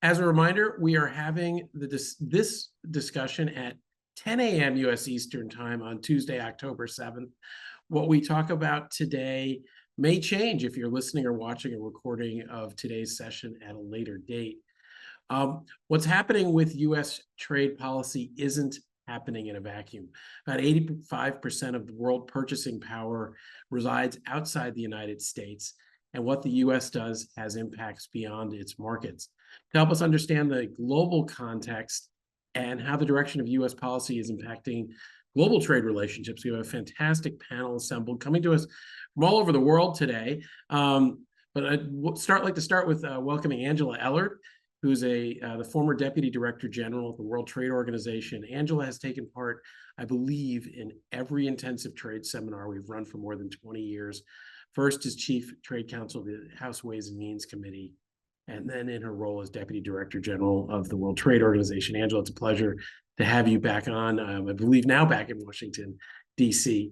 As a reminder, we are having this discussion at 10 a.m. U.S. Eastern Time on Tuesday, October 7th. What we talk about today may change if you're listening or watching a recording of today's session at a later date. What's happening with U.S. trade policy isn't happening in a vacuum. About 85% of the world purchasing power resides outside the United States, and what the U.S. does has impacts beyond its markets. To help us understand the global context and how the direction of U.S. policy is impacting global trade relationships, we have a fantastic panel assembled coming to us from all over the world today. But I'd like to start with welcoming Angela Ellard, who's the former Deputy Director General of the World Trade Organization. Angela has taken part, I believe, in every intensive trade seminar we've run for more than 20 years. First as Chief Trade Counsel of the House Ways and Means Committee, and then in her role as Deputy Director General of the World Trade Organization. Angela, it's a pleasure to have you back on, I believe now back in Washington, D.C.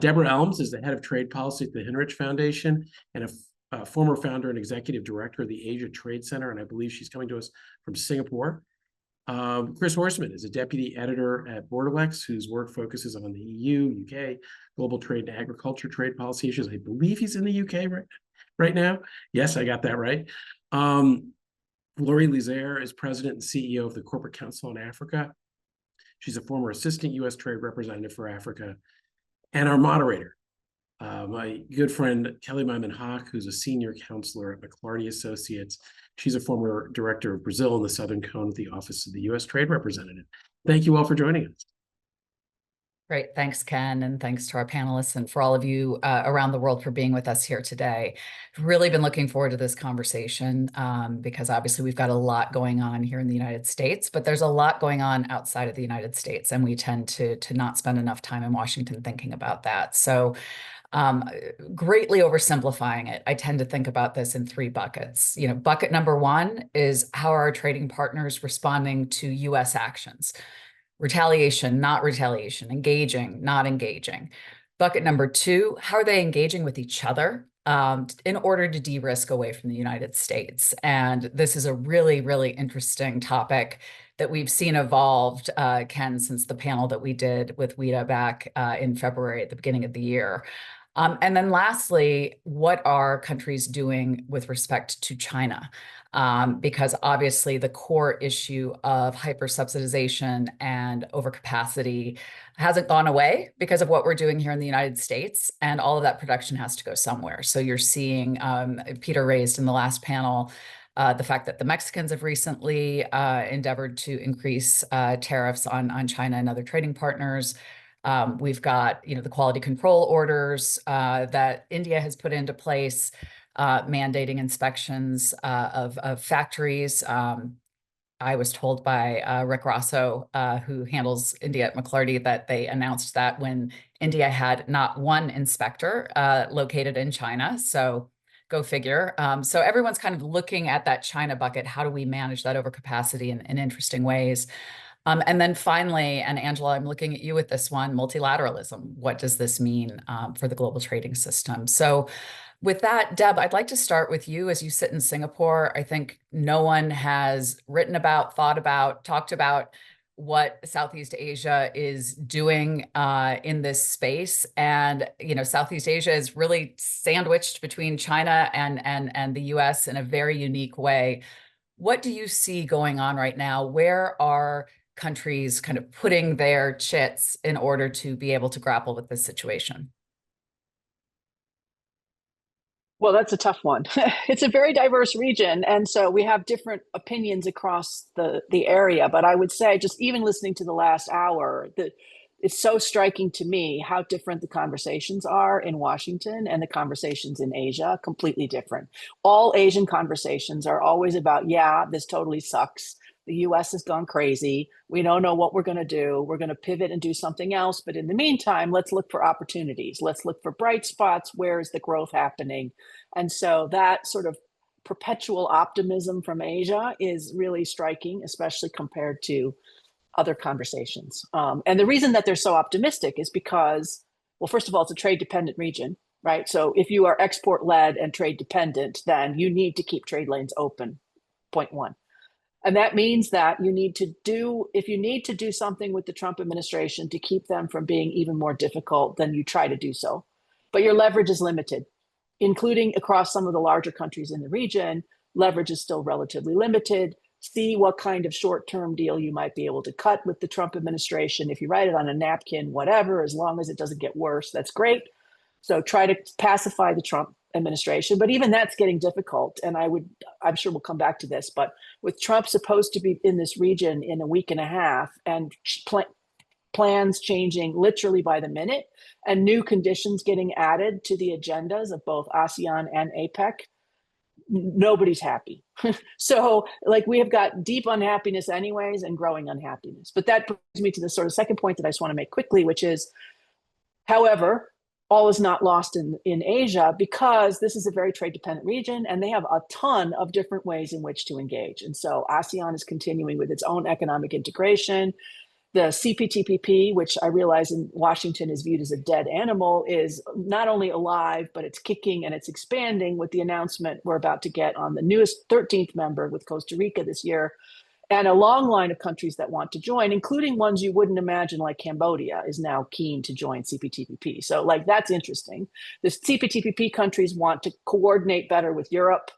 Deborah Elms is the Head of Trade Policy at the Hinrich Foundation and a former founder and executive director of the Asia Trade Center, and I believe she's coming to us from Singapore. Chris Horseman is a deputy editor at Borderlex, whose work focuses on the EU, UK, global trade and agriculture trade policy issues. I believe he's in the UK right now. Yes, I got that right. Liser is president and CEO of the Corporate Council on Africa. She's a former assistant U.S. trade representative for Africa. And our moderator, my good friend, Kellie Meiman Hock, who's a senior counselor at McLarty Associates. She's a former director of Brazil in the Southern Cone at the Office of the U.S. Trade Representative. Thank you all for joining us. Great. Thanks, Ken, and thanks to our panelists and for all of you around the world for being with us here today. I've really been looking forward to this conversation because obviously we've got a lot going on here in the United States, but there's a lot going on outside of the United States, and we tend to not spend enough time in Washington thinking about that. So greatly oversimplifying it, I tend to think about this in three buckets. Bucket number one is how are our trading partners responding to U.S. actions? Retaliation, not retaliation, engaging, not engaging. Bucket number two, how are they engaging with each other in order to de-risk away from the United States? And this is a really, really interesting topic that we've seen evolved, Ken, since the panel that we did with WITA back in February at the beginning of the year. And then lastly, what are countries doing with respect to China? Because obviously the core issue of hyper-subsidization and overcapacity hasn't gone away because of what we're doing here in the United States, and all of that production has to go somewhere. So you're seeing, Peter raised in the last panel, the fact that the Mexicans have recently endeavored to increase tariffs on China and other trading partners. We've got, the quality control orders that India has put into place, mandating inspections of factories. I was told by Rick Rosso, who handles India at McLarty, that they announced that when India had not one inspector located in China. So go figure. So everyone's kind of looking at that China bucket. How do we manage that overcapacity in interesting ways? And then finally, and Angela, I'm looking at you with this one, multilateralism. What does this mean for the global trading system? So with that, Deb, I'd like to start with you as you sit in Singapore. I think no one has written about, thought about, talked about what Southeast Asia is doing in this space. And, Southeast Asia is really sandwiched between China and the US in a very unique way. What do you see going on right now? Where are countries kind of putting their chits in order to be able to grapple with this situation? Well, that's a tough one. It's a very diverse region, and so we have different opinions across the area. But I would say, just even listening to the last hour, that it's so striking to me how different the conversations are in Washington and the conversations in Asia, completely different. All Asian conversations are always about, yeah, this totally sucks. The US has gone crazy. We don't know what we're going to do. We're going to pivot and do something else. But in the meantime, let's look for opportunities. Let's look for bright spots. Where is the growth happening? And so that sort of perpetual optimism from Asia is really striking, especially compared to other conversations. And the reason that they're so optimistic is because, well, first of all, it's a trade dependent region, right? So if you are export led and trade dependent, then you need to keep trade lanes open, point one. And that means that if you need to do something with the Trump administration to keep them from being even more difficult, then you try to do so. But your leverage is limited, including across some of the larger countries in the region. Leverage is still relatively limited. See what kind of short-term deal you might be able to cut with the Trump administration. If you write it on a napkin, whatever, as long as it doesn't get worse, that's great. So try to pacify the Trump administration, but even that's getting difficult. And I'm sure we'll come back to this, but with Trump supposed to be in this region in a week and a half and plans changing literally by the minute and new conditions getting added to the agendas of both ASEAN and APEC, nobody's happy. So like we have got deep unhappiness anyways and growing unhappiness. But that brings me to the sort of second point that I just want to make quickly, which is, however, all is not lost in Asia, because this is a very trade dependent region and they have a ton of different ways in which to engage. And so ASEAN is continuing with its own economic integration. The CPTPP, which I realize in Washington is viewed as a dead animal, is not only alive, but it's kicking and it's expanding with the announcement we're about to get on the newest 13th member with Costa Rica this year, and a long line of countries that want to join, including ones you wouldn't imagine, like Cambodia is now keen to join CPTPP. So like, that's interesting. The CPTPP countries want to coordinate better with Europe.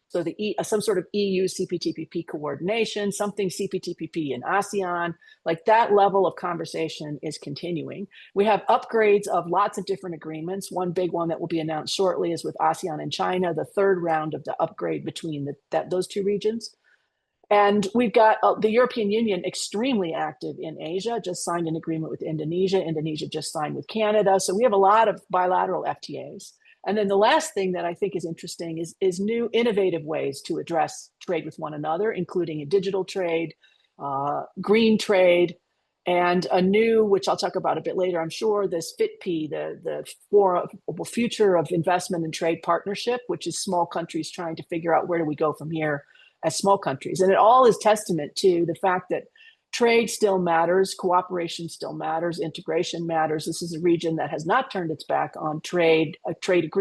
So some sort of EU CPTPP coordination, something CPTPP in ASEAN, like that level of conversation is continuing. We have upgrades of lots of different agreements. One big one that will be announced shortly is with ASEAN and China, the third round of the upgrade between those two regions. And we've got the European Union extremely active in Asia, just signed an agreement with Indonesia. Indonesia just signed with Canada. So we have a lot of bilateral FTAs. And then the last thing that I think is interesting is new innovative ways to address trade with one another, including a digital trade, green trade, and a new, which I'll talk about a bit later, I'm sure, this FITP, the Future of Investment and Trade Partnership, which is small countries trying to figure out where do we go from here as small countries. And it all is testament to the fact that trade still matters, cooperation still matters, integration matters. This is a region that has not turned its back on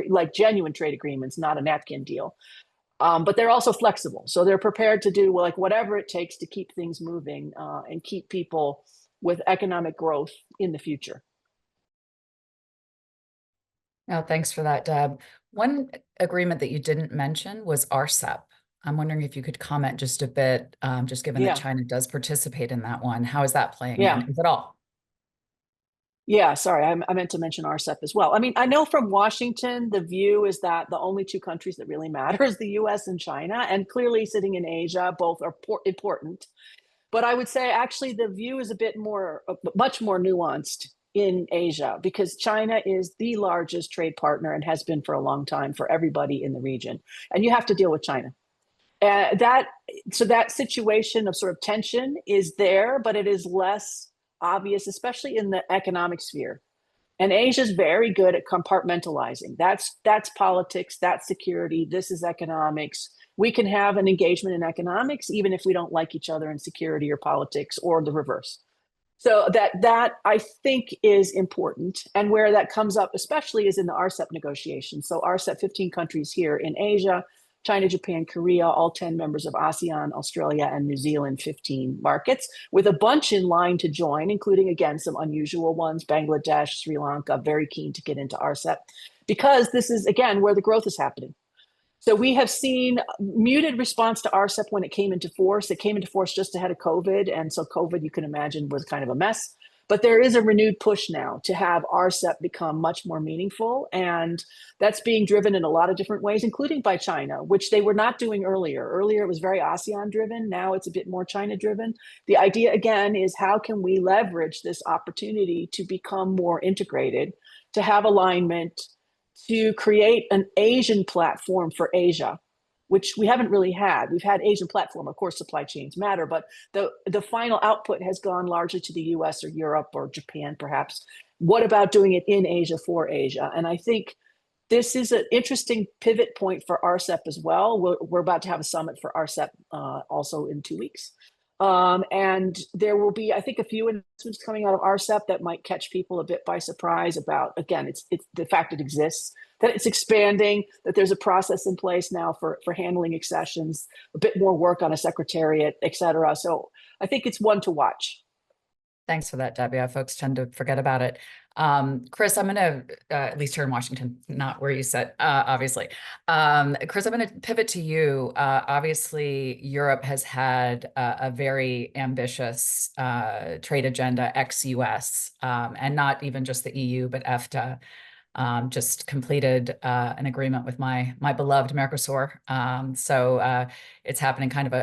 like genuine trade agreements, not a napkin deal. But they're also flexible. So they're prepared to do like whatever it takes to keep things moving and keep people with economic growth in the future. Oh, thanks for that, Deb. One agreement that you didn't mention was RCEP. I'm wondering if you could comment just a bit, just given that China does participate in that one. How is that playing in, if at all? Yeah, sorry, I meant to mention RCEP as well. I mean, I know from Washington, the view is that the only two countries that really matter is the US and China, and clearly sitting in Asia, both are important. But I would say actually the view is much more nuanced in Asia, because China is the largest trade partner and has been for a long time for everybody in the region. And you have to deal with China. So that situation of sort of tension is there, but it is less obvious, especially in the economic sphere. And Asia is very good at compartmentalizing. That's politics, that's security, this is economics. We can have an engagement in economics, even if we don't like each other in security or politics, or the reverse. So that I think is important. And where that comes up especially is in the RCEP negotiations. So RCEP, 15 countries here in Asia, China, Japan, Korea, all 10 members of ASEAN, Australia, and New Zealand, 15 markets, with a bunch in line to join, including, again, some unusual ones, Bangladesh, Sri Lanka, very keen to get into RCEP, because this is, again, where the growth is happening. So we have seen muted response to RCEP when it came into force. It came into force just ahead of COVID, and so COVID, you can imagine, was kind of a mess. But there is a renewed push now to have RCEP become much more meaningful. And that's being driven in a lot of different ways, including by China, which they were not doing earlier. Earlier, it was very ASEAN driven. Now it's a bit more China driven. The idea, again, is how can we leverage this opportunity to become more integrated, to have alignment, to create an Asian platform for Asia, which we haven't really had. We've had Asian platform, of course, supply chains matter, but the final output has gone largely to the US or Europe or Japan, perhaps. What about doing it in Asia for Asia? And I think this is an interesting pivot point for RCEP as well. We're about to have a summit for RCEP also in 2 weeks. And there will be, I think, a few announcements coming out of RCEP that might catch people a bit by surprise about, again, it's the fact it exists, that it's expanding, that there's a process in place now for handling accessions, a bit more work on a secretariat, et cetera. So I think it's one to watch. Thanks for that, Debbie. Folks tend to forget about it. Chris, I'm going to, at least here in Washington, not where you sit, obviously. Chris, I'm going to pivot to you. Obviously, Europe has had a very ambitious trade agenda ex-US, and not even just the EU, but EFTA. Just completed an agreement with my beloved Mercosur. So it's happening kind of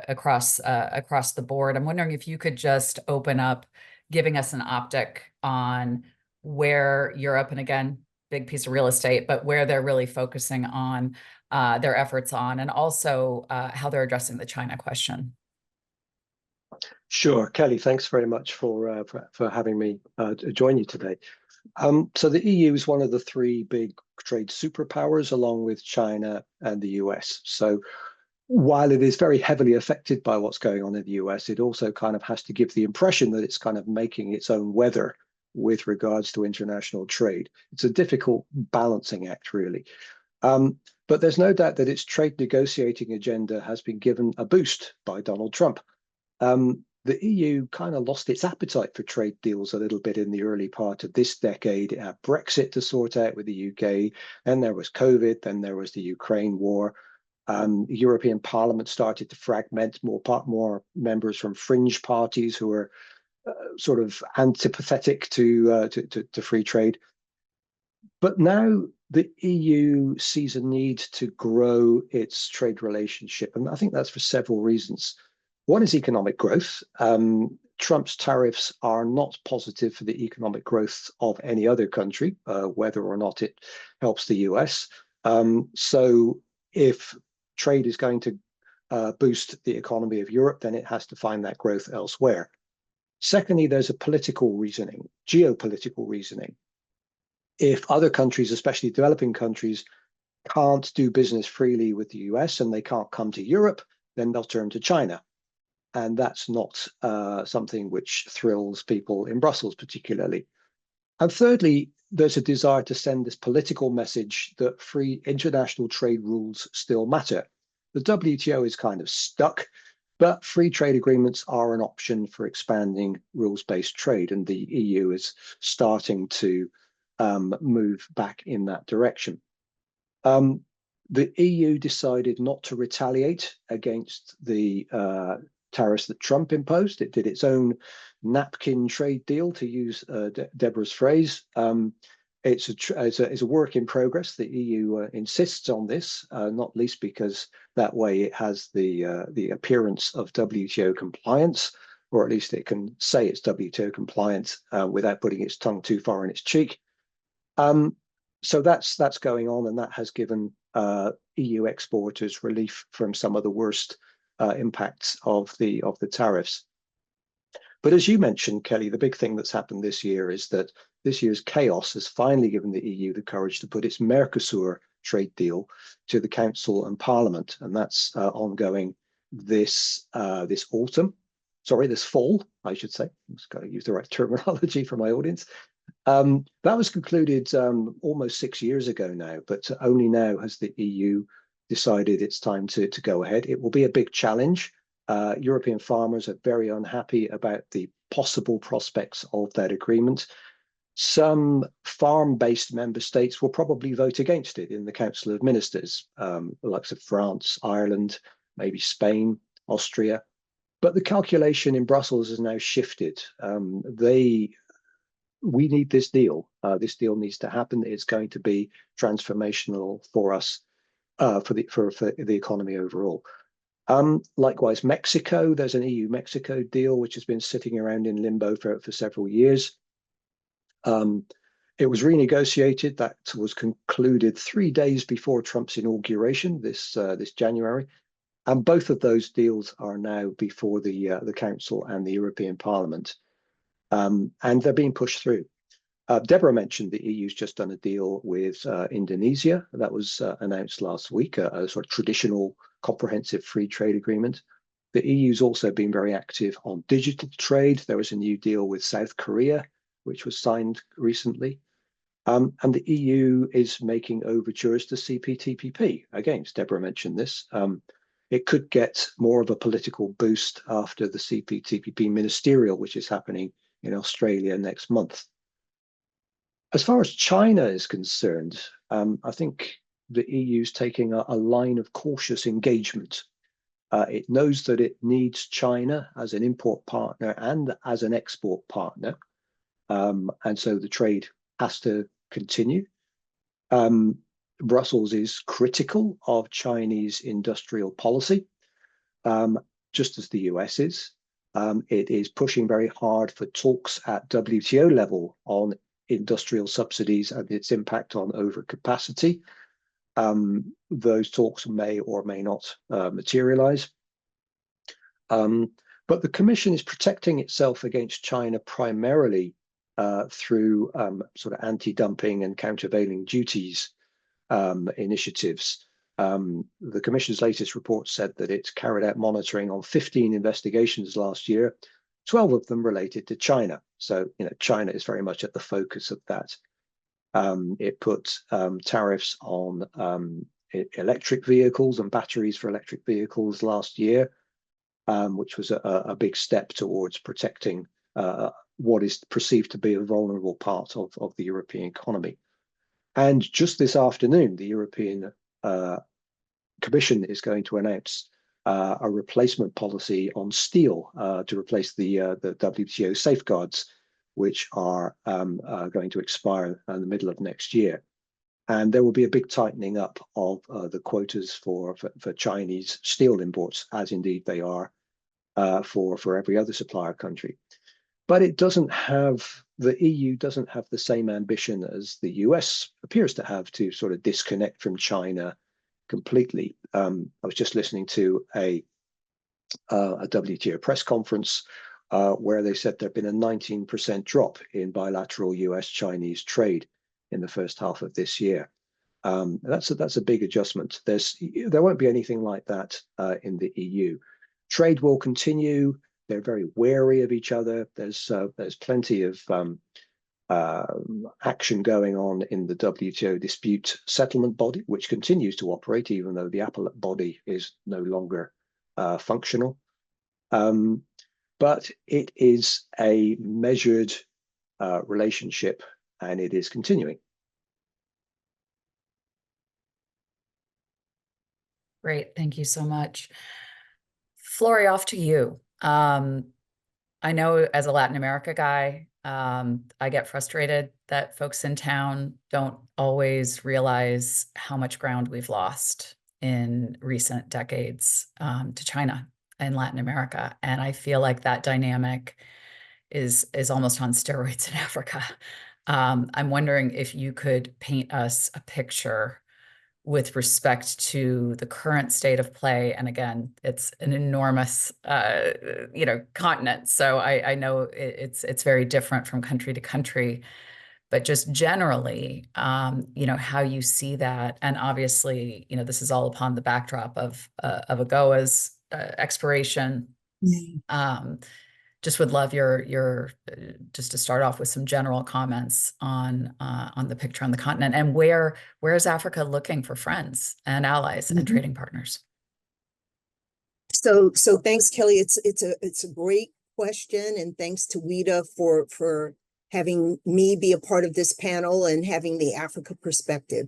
across the board. I'm wondering if you could just open up, giving us an optic on where Europe, and again, big piece of real estate, but where they're really focusing on their efforts on, and also how they're addressing the China question. Sure, Kelly, thanks very much for having me join you today. So the EU is one of the three big trade superpowers, along with China and the US. So while it is very heavily affected by what's going on in the US, it also kind of has to give the impression that it's kind of making its own weather with regards to international trade. It's a difficult balancing act, really. But there's no doubt that its trade negotiating agenda has been given a boost by Donald Trump. The EU kind of lost its appetite for trade deals a little bit in the early part of this decade. It had Brexit to sort out with the UK, then there was COVID, then there was the Ukraine war. The European Parliament started to fragment, more members from fringe parties who were sort of antipathetic to free trade. But now the EU sees a need to grow its trade relationship, and I think that's for several reasons. One is economic growth. Trump's tariffs are not positive for the economic growth of any other country, whether or not it helps the US. So if trade is going to boost the economy of Europe, then it has to find that growth elsewhere. Secondly, there's a political reasoning, geopolitical reasoning. If other countries, especially developing countries, can't do business freely with the US and they can't come to Europe, then they'll turn to China. And that's not something which thrills people in Brussels particularly. And thirdly, there's a desire to send this political message that free international trade rules still matter. The WTO is kind of stuck, but free trade agreements are an option for expanding rules-based trade, and the EU is starting to move back in that direction. The EU decided not to retaliate against the tariffs that Trump imposed. It did its own napkin trade deal, to use Deborah's phrase. It's a work in progress. The EU insists on this, not least because that way it has the appearance of WTO compliance, or at least it can say it's WTO compliant without putting its tongue too far in its cheek. So that's going on, and that has given EU exporters relief from some of the worst impacts of the tariffs. But as you mentioned, Kelly, the big thing that's happened this year is that this year's chaos has finally given the EU the courage to put its Mercosur trade deal to the Council and Parliament, and that's ongoing this autumn. Sorry, this fall, I should say. I've got to use the right terminology for my audience. That was concluded almost 6 years ago now, but only now has the EU decided it's time to go ahead. It will be a big challenge. European farmers are very unhappy about the possible prospects of that agreement. Some farm-based member states will probably vote against it in the Council of Ministers, the likes of France, Ireland, maybe Spain, Austria. But the calculation in Brussels has now shifted. We need this deal. This deal needs to happen. It's going to be transformational for us, for the economy overall. Likewise, Mexico, there's an EU-Mexico deal which has been sitting around in limbo for several years. It was renegotiated. That was concluded 3 days before Trump's inauguration this January, and both of those deals are now before the Council and the European Parliament, and they're being pushed through. Deborah mentioned the EU's just done a deal with Indonesia. That was announced last week, a sort of traditional comprehensive free trade agreement. The EU's also been very active on digital trade. There was a new deal with South Korea, which was signed recently. And the EU is making overtures to CPTPP. Again, Deborah mentioned this. It could get more of a political boost after the CPTPP ministerial, which is happening in Australia next month. As far as China is concerned, I think the EU is taking a line of cautious engagement. It knows that it needs China as an import partner and as an export partner. And so the trade has to continue. Brussels is critical of Chinese industrial policy, just as the US is. It is pushing very hard for talks at WTO level on industrial subsidies and its impact on overcapacity. Those talks may or may not materialize. But the Commission is protecting itself against China primarily through sort of anti-dumping and countervailing duties initiatives. The Commission's latest report said that it's carried out monitoring on 15 investigations last year, 12 of them related to China. So, China is very much at the focus of that. It put tariffs on electric vehicles and batteries for electric vehicles last year, which was a big step towards protecting what is perceived to be a vulnerable part of the European economy. And just this afternoon, the European Commission is going to announce a replacement policy on steel to replace the WTO safeguards, which are going to expire in the middle of next year. And there will be a big tightening up of the quotas for Chinese steel imports, as indeed they are for every other supplier country. But it doesn't have, the EU doesn't have the same ambition as the US appears to have to sort of disconnect from China completely. I was just listening to a WTO press conference where they said there'd been a 19% drop in bilateral US-Chinese trade in the first half of this year. That's a big adjustment. There won't be anything like that in the EU. Trade will continue. They're very wary of each other. There's plenty of action going on in the WTO dispute settlement body, which continues to operate even though the appellate body is no longer functional. But it is a measured relationship, and it is continuing. Great, thank you so much. Flory, off to you. I know as a Latin America guy, I get frustrated that folks in town don't always realize how much ground we've lost in recent decades to China and Latin America. And I feel like that dynamic is almost on steroids in Africa. I'm wondering if you could paint us a picture with respect to the current state of play. And again, it's an enormous, continent. So I know it's very different from country to country, but just generally, how you see that. And obviously, this is all upon the backdrop of AGOA's expiration. Just would love your just to start off with some general comments on the picture on the continent, and where is Africa looking for friends and allies and trading partners? So thanks, Kelly. It's a great question, and thanks to WITA for having me be a part of this panel and having the Africa perspective.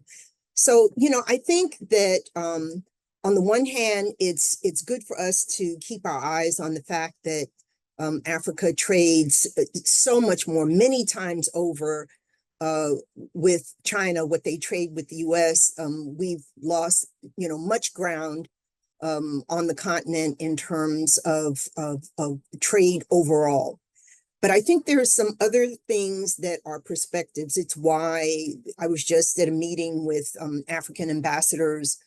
So I think that on the one hand, it's good for us to keep our eyes on the fact that Africa trades so much more, many times over with China, what they trade with the US. We've lost, much ground on the continent in terms of trade overall. But I think there are some other things that are perspectives. It's why I was just at a meeting with African ambassadors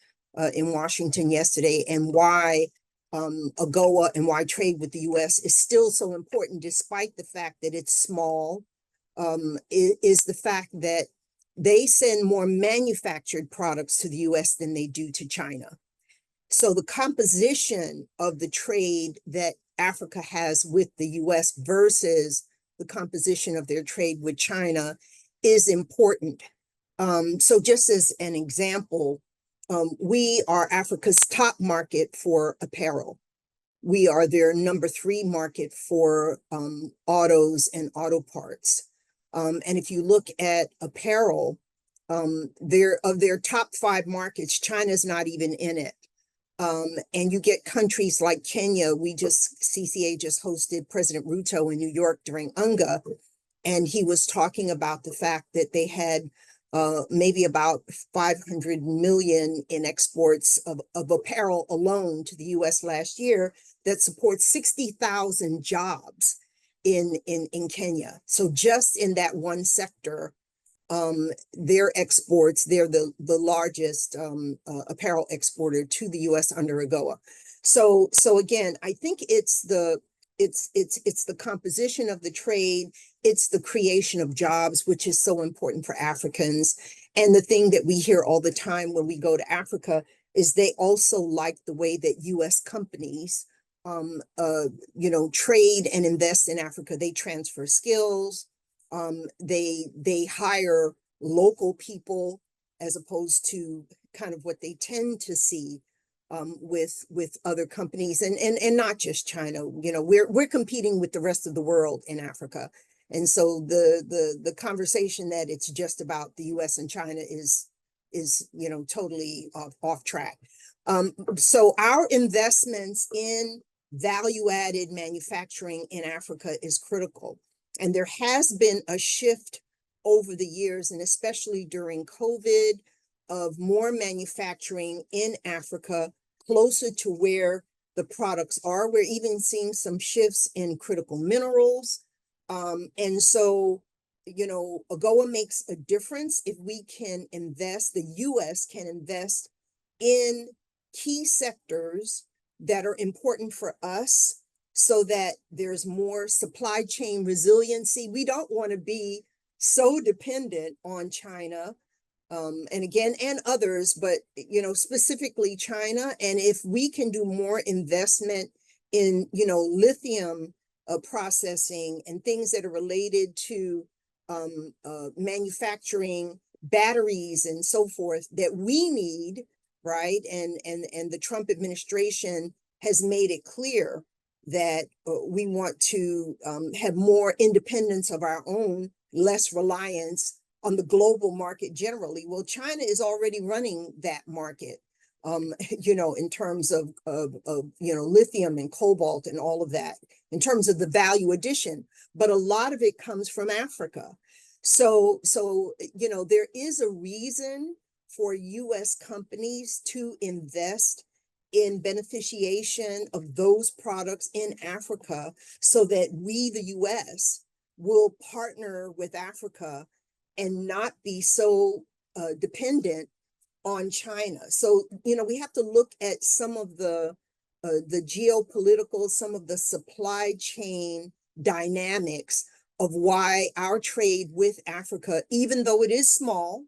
in Washington yesterday, and why AGOA and why trade with the US is still so important, despite the fact that it's small, is the fact that they send more manufactured products to the US than they do to China. So the composition of the trade that Africa has with the US versus the composition of their trade with China is important. So just as an example, we are Africa's top market for apparel. We are their number 3 market for autos and auto parts. And if you look at apparel, of their top 5 markets, China's not even in it. And you get countries like Kenya. CCA just hosted President Ruto in New York during UNGA, and he was talking about the fact that they had maybe about 500 million in exports of apparel alone to the US last year that supports 60,000 jobs in Kenya. So just in that one sector, their exports, they're the largest apparel exporter to the US under AGOA. So again, I think it's the composition of the trade, it's the creation of jobs, which is so important for Africans. And the thing that we hear all the time when we go to Africa is they also like the way that US companies trade and invest in Africa. They transfer skills. They hire local people as opposed to kind of what they tend to see with other companies, and not just China. We're competing with the rest of the world in Africa, and so the conversation that it's just about the US and China is totally off track. So our investments in value-added manufacturing in Africa is critical. And there has been a shift over the years, and especially during COVID, of more manufacturing in Africa closer to where the products are. We're even seeing some shifts in critical minerals. And so, AGOA makes a difference if we can invest, the US can invest in key sectors that are important for us, so that there's more supply chain resiliency. We don't want to be so dependent on China, and others, but specifically China. And if we can do more investment in lithium processing and things that are related to manufacturing batteries and so forth that we need, right? And the Trump administration has made it clear that we want to have more independence of our own, less reliance on the global market generally. Well, China is already running that market, in terms of lithium and cobalt and all of that, in terms of the value addition. But a lot of it comes from Africa. So there is a reason for US companies to invest in beneficiation of those products in Africa, so that we, the US, will partner with Africa and not be so dependent on China. So, we have to look at some of the geopolitical, some of the supply chain dynamics of why our trade with Africa, even though it is small,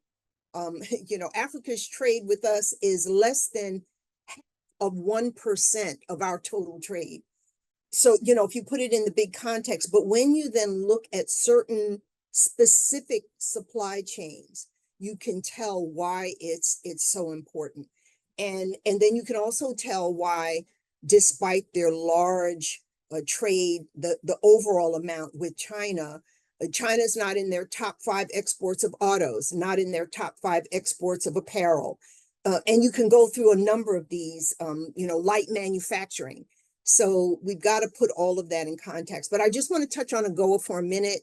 Africa's trade with us is less than of 1% of our total trade. So, if you put it in the big context, but when you then look at certain specific supply chains, you can tell why it's so important. And then you can also tell why, despite their large trade, the overall amount with China, China's not in their top 5 exports of autos, not in their top 5 exports of apparel. And you can go through a number of these, light manufacturing. So we've got to put all of that in context. But I just want to touch on AGOA for a minute.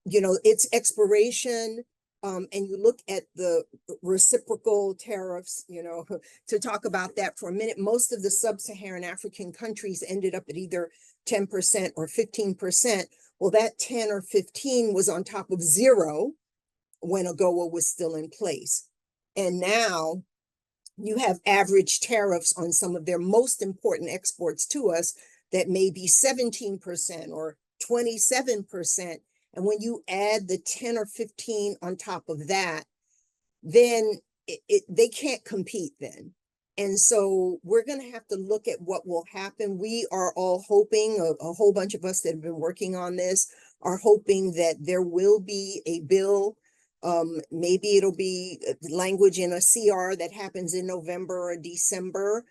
Its expiration, and you look at the reciprocal tariffs, to talk about that for a minute. Most of the sub-Saharan African countries ended up at either 10% or 15%. Well, that 10 or 15 was on top of 0 when AGOA was still in place. And now you have average tariffs on some of their most important exports to us that may be 17% or 27%. And when you add the 10 or 15 on top of that, then they can't compete then. And so we're going to have to look at what will happen. We are all hoping, a whole bunch of us that have been working on this are hoping that there will be a bill. Maybe it'll be language in a CR that happens in November or December,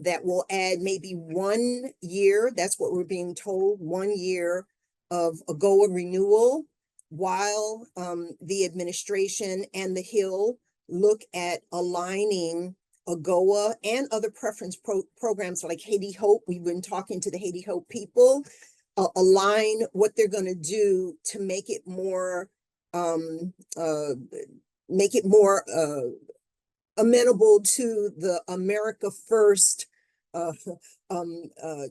that will add maybe 1 year. That's what we're being told, 1 year of AGOA renewal, while the administration and the Hill look at aligning AGOA and other preference programs like Haiti Hope. We've been talking to the Haiti Hope people, align what they're going to do to make it more amenable to the America First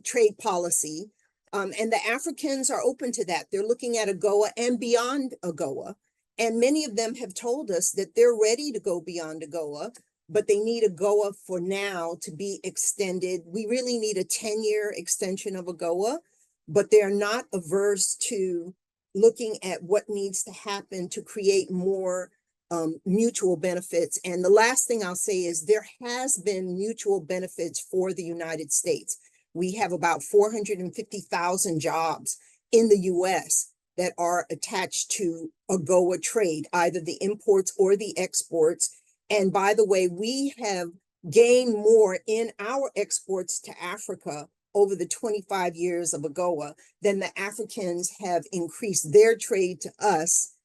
trade policy. And the Africans are open to that. They're looking at AGOA and beyond AGOA. And many of them have told us that they're ready to go beyond AGOA, but they need AGOA for now to be extended. We really need a 10-year extension of AGOA, but they're not averse to looking at what needs to happen to create more mutual benefits. And the last thing I'll say is there has been mutual benefits for the United States. We have about 450,000 jobs in the US that are attached to AGOA trade, either the imports or the exports. And by the way, we have gained more in our exports to Africa over the 25 years of AGOA than the Africans have increased their trade to us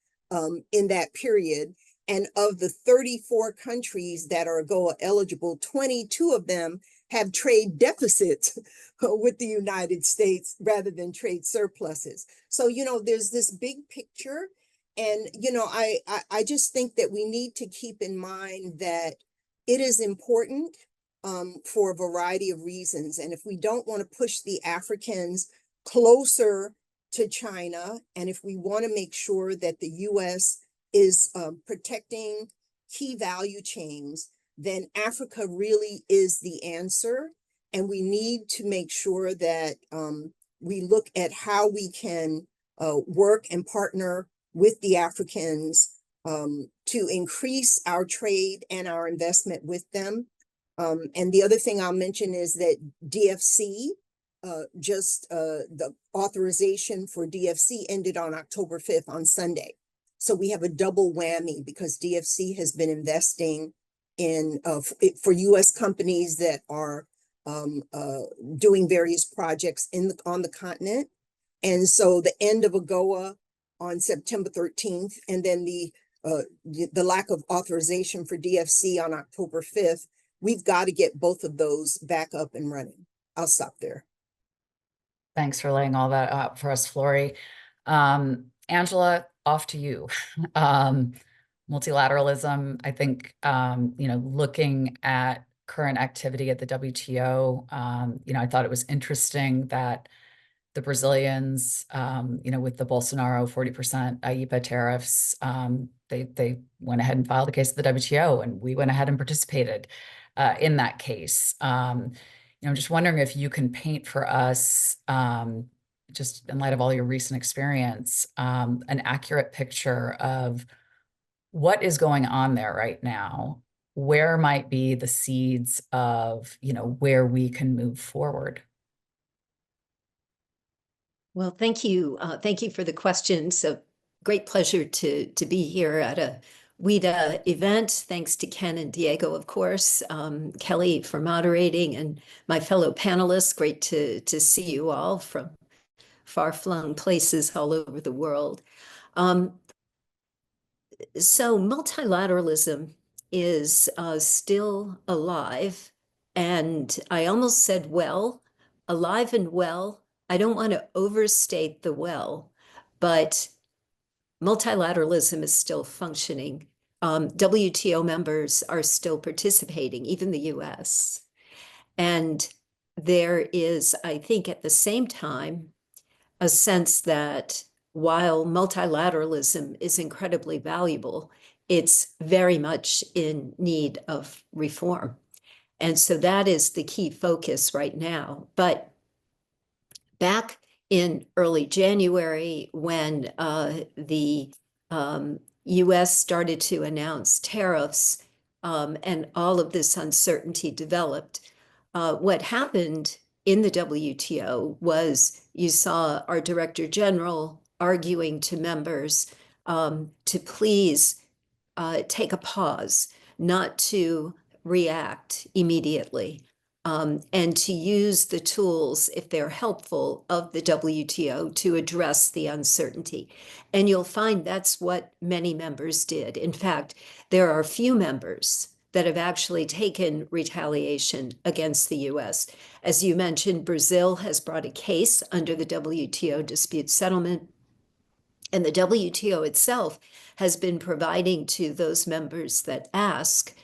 in that period. And of the 34 countries that are AGOA eligible, 22 of them have trade deficits with the United States rather than trade surpluses. So, you know, there's this big picture. And, you know, I just think that we need to keep in mind that it is important for a variety of reasons. And if we don't want to push the Africans closer to China, and if we want to make sure that the US is protecting key value chains, then Africa really is the answer. And we need to make sure that we look at how we can work and partner with the Africans to increase our trade and our investment with them. And the other thing I'll mention is that DFC, the authorization for DFC ended on October 5th, on Sunday. So we have a double whammy because DFC has been investing in for US companies that are doing various projects on the continent. And so the end of AGOA on September 13th, and then the lack of authorization for DFC on October 5th, we've got to get both of those back up and running. I'll stop there. Thanks for laying all that out for us, Flori. Angela, off to you. Multilateralism, I think, you know, looking at current activity at the WTO, you know, I thought it was interesting that the Brazilians, you know, with the Bolsonaro 40% IEEPA tariffs, they went ahead and filed a case at the WTO, and we went ahead and participated in that case. You know, I'm just wondering if you can paint for us, just in light of all your recent experience, an accurate picture of what is going on there right now. Where might be the seeds of, you know, where we can move forward? Well, thank you. Thank you for the question. So great pleasure to be here at a WITA event. Thanks to Ken and Diego, of course, Kellie for moderating, and my fellow panelists. Great to see you all from far-flung places all over the world. So multilateralism is still alive, and I almost said well, alive and well. I don't want to overstate the well, but multilateralism is still functioning. WTO members are still participating, even the US. And there is, I think, at the same time, a sense that while multilateralism is incredibly valuable, it's very much in need of reform. And so that is the key focus right now. But back in early January, when the US started to announce tariffs, and all of this uncertainty developed. What happened in the WTO was you saw our Director General arguing to members to please take a pause, not to react immediately, and to use the tools, if they're helpful, of the WTO to address the uncertainty. And you'll find that's what many members did. In fact, there are few members that have actually taken retaliation against the US. As you mentioned, Brazil has brought a case under the WTO dispute settlement. And the WTO itself has been providing to those members that ask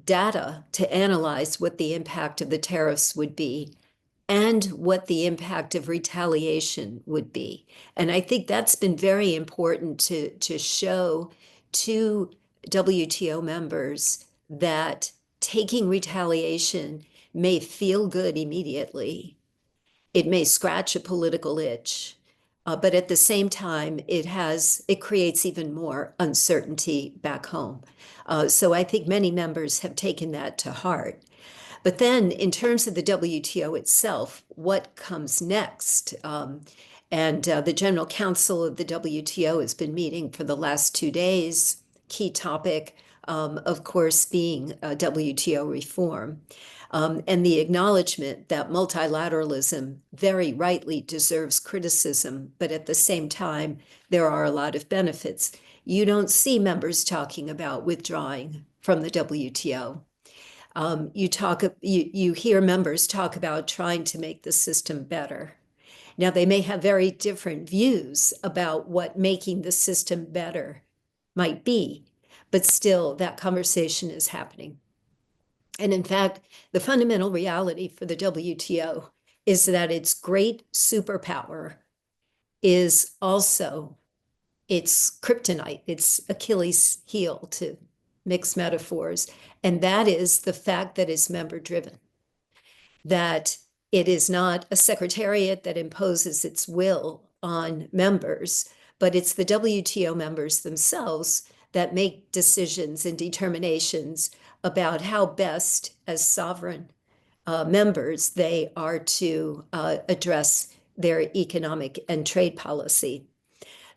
data to analyze what the impact of the tariffs would be and what the impact of retaliation would be. And I think that's been very important to show to WTO members that taking retaliation may feel good immediately. It may scratch a political itch, but at the same time, it creates even more uncertainty back home. So I think many members have taken that to heart. But then in terms of the WTO itself, what comes next? And the General Council of the WTO has been meeting for the last 2 days. Key topic, of course, being WTO reform. And the acknowledgement that multilateralism very rightly deserves criticism, but at the same time, there are a lot of benefits. You don't see members talking about withdrawing from the WTO. You hear members talk about trying to make the system better. Now, they may have very different views about what making the system better might be, but still that conversation is happening. And in fact, the fundamental reality for the WTO is that its great superpower is also its kryptonite, its Achilles heel, to mix metaphors, and that is the fact that it's member-driven, that it is not a secretariat that imposes its will on members, but it's the WTO members themselves that make decisions and determinations about how best, as sovereign members, they are to address their economic and trade policy.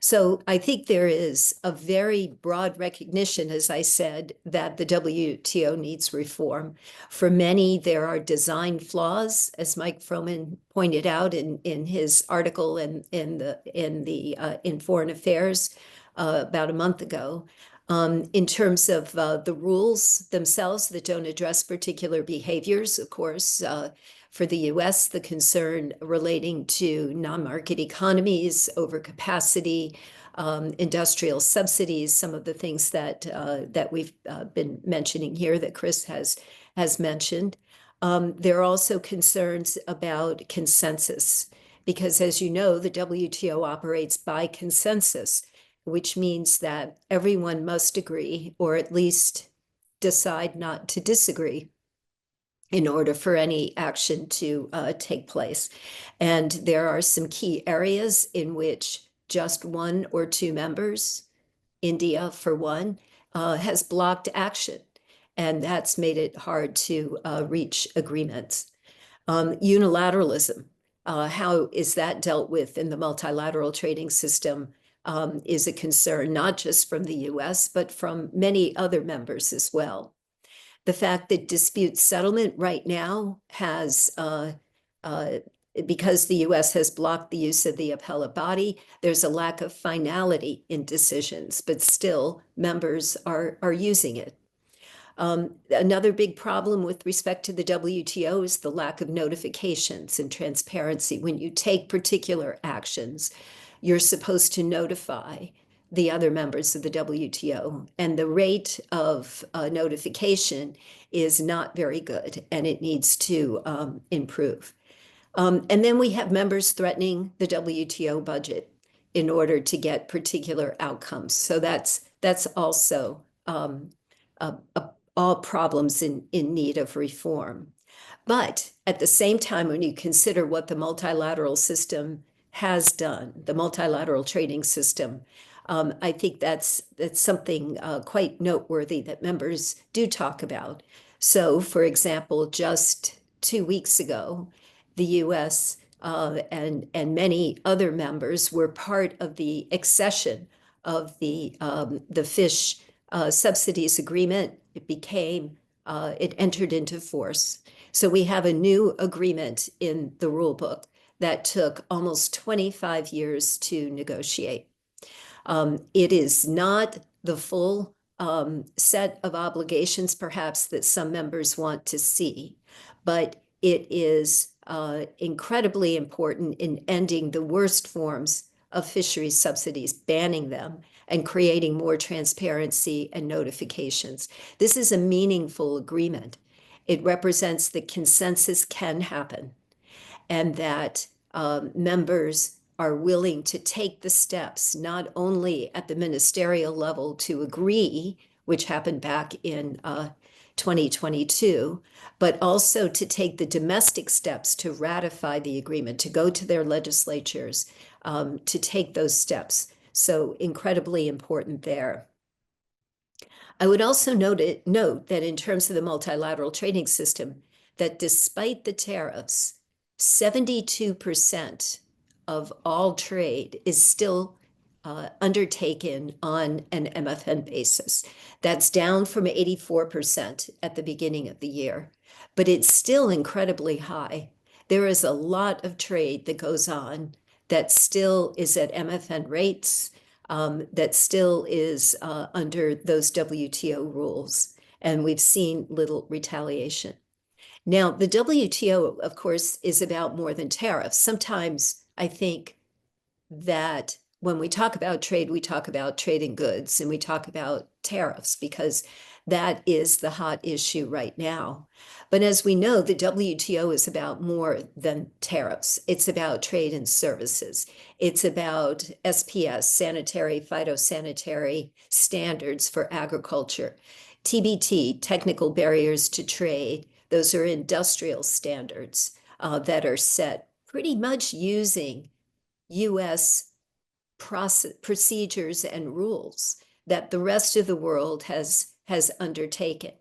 So I think there is a very broad recognition, as I said, that the WTO needs reform. For many, there are design flaws, as Mike Froman pointed out in his article in Foreign Affairs about a month ago. In terms of the rules themselves that don't address particular behaviors, of course, for the US, the concern relating to non-market economies, overcapacity, industrial subsidies, some of the things that we've been mentioning here that Chris has mentioned. There are also concerns about consensus, because as you know, the WTO operates by consensus, which means that everyone must agree, or at least decide not to disagree, in order for any action to take place. And there are some key areas in which just 1 or 2 members, India for one, has blocked action. And that's made it hard to reach agreements. Unilateralism, how is that dealt with in the multilateral trading system, is a concern, not just from the US, but from many other members as well. The fact that dispute settlement right now has, because the US has blocked the use of the appellate body, there's a lack of finality in decisions, but still members are using it. Another big problem with respect to the WTO is the lack of notifications and transparency. When you take particular actions, you're supposed to notify the other members of the WTO, and the rate of notification is not very good, and it needs to improve. And then we have members threatening the WTO budget in order to get particular outcomes. So that's also all problems in need of reform. But at the same time, when you consider what the multilateral system has done, the multilateral trading system, I think that's something quite noteworthy that members do talk about. So, for example, just 2 weeks ago, the U.S. And many other members were part of the accession of the fish subsidies agreement. It entered into force. So we have a new agreement in the rule book that took almost 25 years to negotiate. It is not the full set of obligations, perhaps, that some members want to see, but it is incredibly important in ending the worst forms of fisheries subsidies, banning them, and creating more transparency and notifications. This is a meaningful agreement. It represents that consensus can happen and that members are willing to take the steps, not only at the ministerial level to agree, which happened back in 2022, but also to take the domestic steps to ratify the agreement, to go to their legislatures, to take those steps. So incredibly important there. I would also note that in terms of the multilateral trading system, that despite the tariffs, 72% of all trade is still undertaken on an MFN basis. That's down from 84% at the beginning of the year, but it's still incredibly high. There is a lot of trade that goes on that still is at MFN rates, that still is under those WTO rules, and we've seen little retaliation. Now, the WTO, of course, is about more than tariffs. Sometimes I think that when we talk about trade, we talk about trade in goods and we talk about tariffs because that is the hot issue right now. But as we know, the WTO is about more than tariffs. It's about trade and services. It's about SPS, sanitary, phytosanitary standards for agriculture. TBT, technical barriers to trade. Those are industrial standards that are set pretty much using U.S. procedures and rules that the rest of the world has undertaken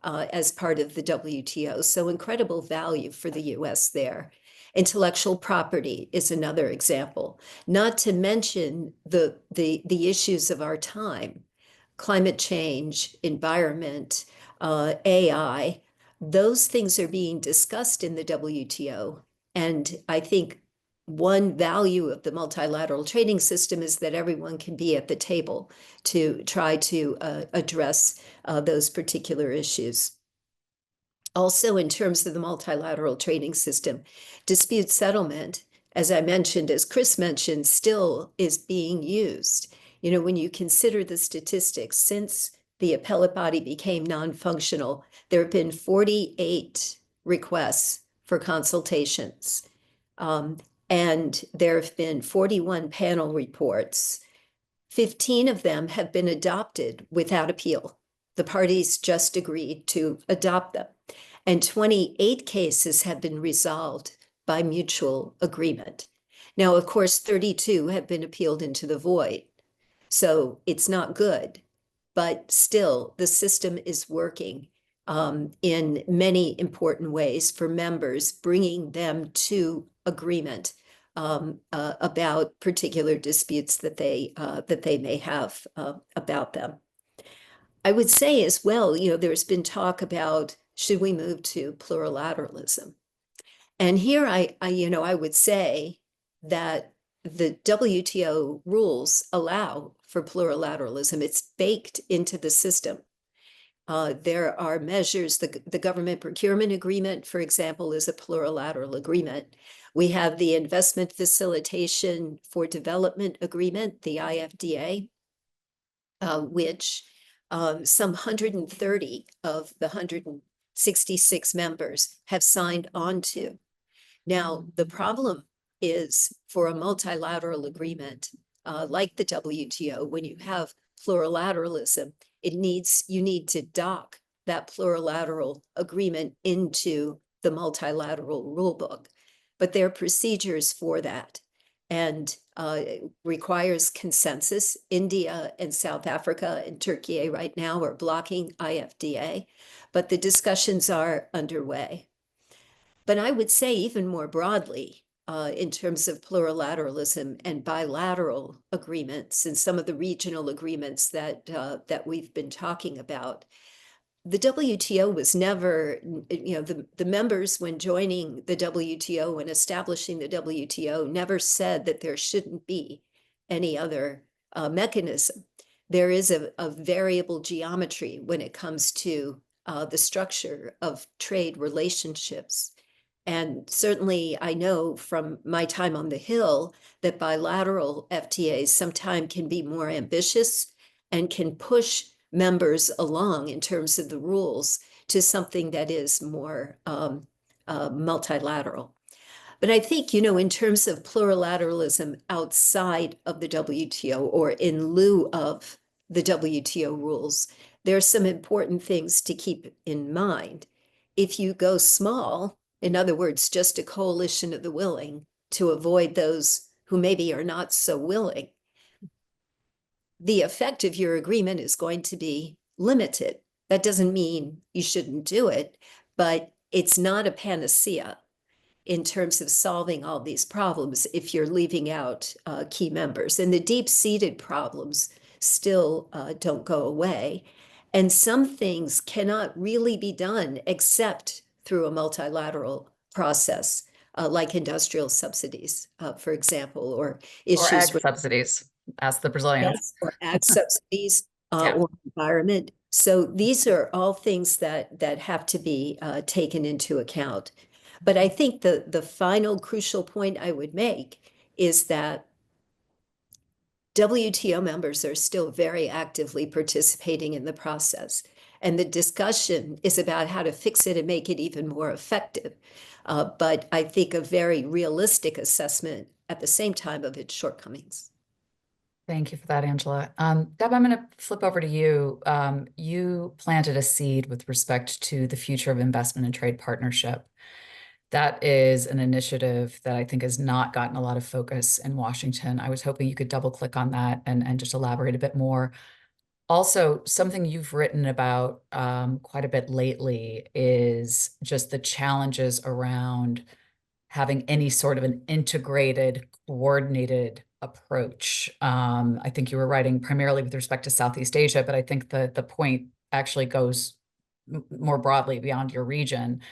as part of the WTO. So incredible value for the U.S. there. Intellectual property is another example, not to mention the issues of our time, climate change, environment, AI. Those things are being discussed in the WTO. And I think one value of the multilateral trading system is that everyone can be at the table to try to address those particular issues. Also, in terms of the multilateral trading system, dispute settlement, as I mentioned, as Chris mentioned, still is being used. You know, when you consider the statistics, since the appellate body became non-functional, there have been 48 requests for consultations. And there have been 41 panel reports. 15 of them have been adopted without appeal. The parties just agreed to adopt them. And 28 cases have been resolved by mutual agreement. Now, of course, 32 have been appealed into the void. So it's not good, but still the system is working in many important ways for members, bringing them to agreement about particular disputes that they may have about them. I would say as well, you know, there's been talk about should we move to plurilateralism, and here I would say that the WTO rules allow for plurilateralism. It's baked into the system. There are measures, the government procurement agreement, for example, is a plurilateral agreement. We have the investment facilitation for development agreement, the IFDA, which some 130 of the 166 members have signed on to. Now, the problem is for a multilateral agreement like the WTO, when you have plurilateralism, you need to dock that plurilateral agreement into the multilateral rulebook. But there are procedures for that. and requires consensus. India and South Africa and Turkey right now are blocking IFDA, but the discussions are underway. But I would say even more broadly, in terms of plurilateralism and bilateral agreements and some of the regional agreements that we've been talking about, the WTO was never, the members when joining the WTO and establishing the WTO never said that there shouldn't be any other mechanism. There is a variable geometry when it comes to the structure of trade relationships. And certainly I know from my time on the Hill that bilateral FTAs sometimes can be more ambitious and can push members along in terms of the rules to something that is more multilateral. But I think, in terms of plurilateralism outside of the WTO or in lieu of the WTO rules, there are some important things to keep in mind. If you go small, in other words, just a coalition of the willing to avoid those who maybe are not so willing, the effect of your agreement is going to be limited. That doesn't mean you shouldn't do it, but it's not a panacea in terms of solving all these problems if you're leaving out key members. And the deep-seated problems still don't go away. And some things cannot really be done except through a multilateral process, like industrial subsidies, for example, or issues ag subsidies. Ask the Brazilians. Yes, or ag subsidies Yeah. or environment. So these are all things that have to be taken into account. But I think the final crucial point I would make is that WTO members are still very actively participating in the process. And the discussion is about how to fix it and make it even more effective. But I think a very realistic assessment at the same time of its shortcomings. Thank you for that, Angela. Deb, I'm going to flip over to you. You planted a seed with respect to the future of investment and trade partnership. That is an initiative that I think has not gotten a lot of focus in Washington. I was hoping you could double click on that and just elaborate a bit more. Also, something you've written about quite a bit lately is just the challenges around having any sort of an integrated, coordinated approach. I think you were writing primarily with respect to Southeast Asia, but I think the point actually goes more broadly beyond your region.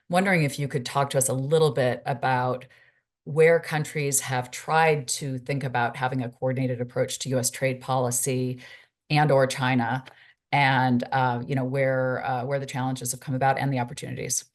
Wondering if you could talk to us a little bit about where countries have tried to think about having a coordinated approach to U.S. trade policy and or China, and where the challenges have come about and the opportunities.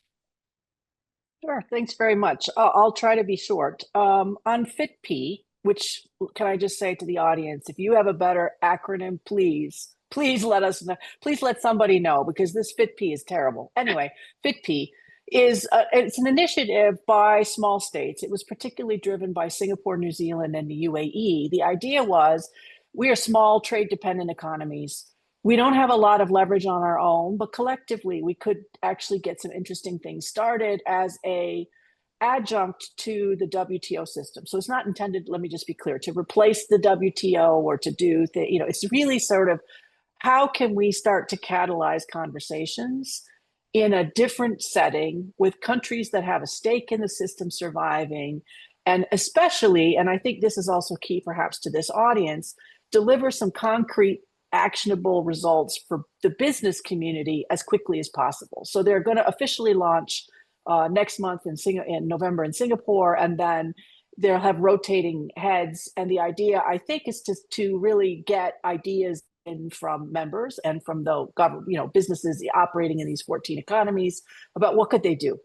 Sure, thanks very much. I'll try to be short. On FITP, which can I just say to the audience, if you have a better acronym, please let us know. Please let somebody know, because this FITP is terrible. Anyway, FITP is it's an initiative by small states. It was particularly driven by Singapore, New Zealand, and the UAE. The idea was we are small trade-dependent economies. We don't have a lot of leverage on our own, but collectively we could actually get some interesting things started as a adjunct to the WTO system. So it's not intended, let me just be clear, to replace the WTO or to do, it's really sort of how can we start to catalyze conversations in a different setting with countries that have a stake in the system surviving, and especially, and I think this is also key perhaps to this audience, deliver some concrete actionable results for the business community as quickly as possible. So they're going to officially launch next month in November in Singapore, and then they'll have rotating heads. And the idea, I think, is to really get ideas in from members and from the government, businesses operating in these 14 economies about what could they do.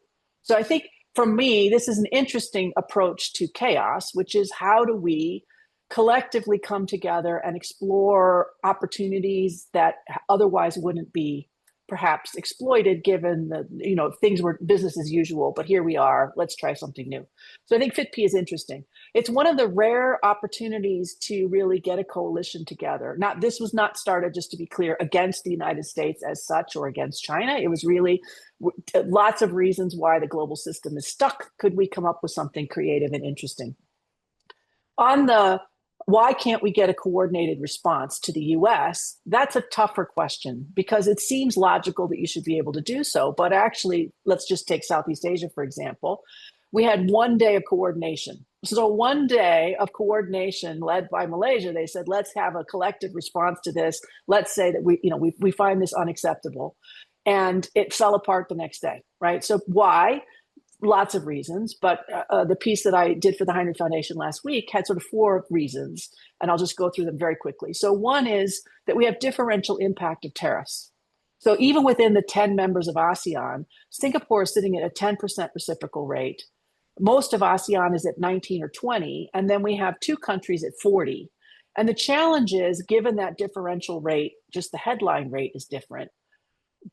So I think for me, this is an interesting approach to chaos, which is how do we collectively come together and explore opportunities that otherwise wouldn't be perhaps exploited given the, things were business as usual, but here we are, let's try something new. So I think FITP is interesting. It's one of the rare opportunities to really get a coalition together. This was not started, just to be clear, against the United States as such or against China. It was really lots of reasons why the global system is stuck. Could we come up with something creative and interesting? On the why can't we get a coordinated response to the US? That's a tougher question because it seems logical that you should be able to do so. But actually, let's just take Southeast Asia, for example. We had 1 day of coordination. So 1 day of coordination led by Malaysia, they said, let's have a collective response to this. Let's say that we find this unacceptable. And it fell apart the next day, right? So why? Lots of reasons, but the piece that I did for the Hinrich Foundation last week had sort of 4 reasons, and I'll just go through them very quickly. So one is that we have differential impact of tariffs. So even within the 10 members of ASEAN, Singapore is sitting at a 10% reciprocal rate. Most of ASEAN is at 19 or 20, and then we have 2 countries at 40. And the challenge is, given that differential rate, just the headline rate is different.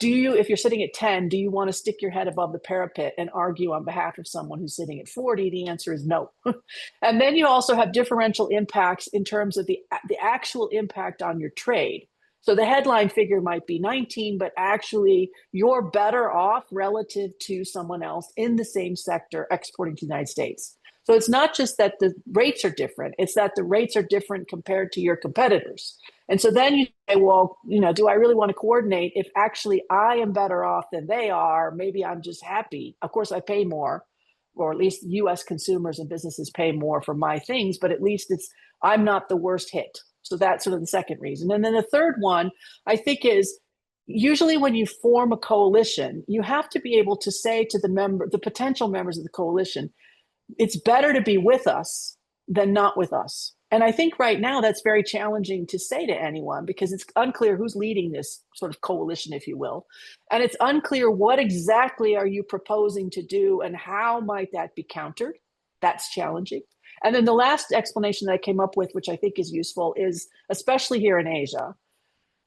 If you're sitting at 10, do you want to stick your head above the parapet and argue on behalf of someone who's sitting at 40? The answer is no. And then you also have differential impacts in terms of the actual impact on your trade. So the headline figure might be 19, but actually you're better off relative to someone else in the same sector exporting to the United States. So it's not just that the rates are different, it's that the rates are different compared to your competitors. And so then you say, well, do I really want to coordinate if actually I am better off than they are? Maybe I'm just happy. Of course, I pay more, or at least US consumers and businesses pay more for my things, but at least I'm not the worst hit. So that's sort of the second reason. And then the third one, I think, is usually when you form a coalition, you have to be able to say to the potential members of the coalition, it's better to be with us than not with us. And I think right now that's very challenging to say to anyone because it's unclear who's leading this sort of coalition, if you will. And it's unclear what exactly are you proposing to do and how might that be countered. That's challenging. And then the last explanation that I came up with, which I think is useful, is especially here in Asia,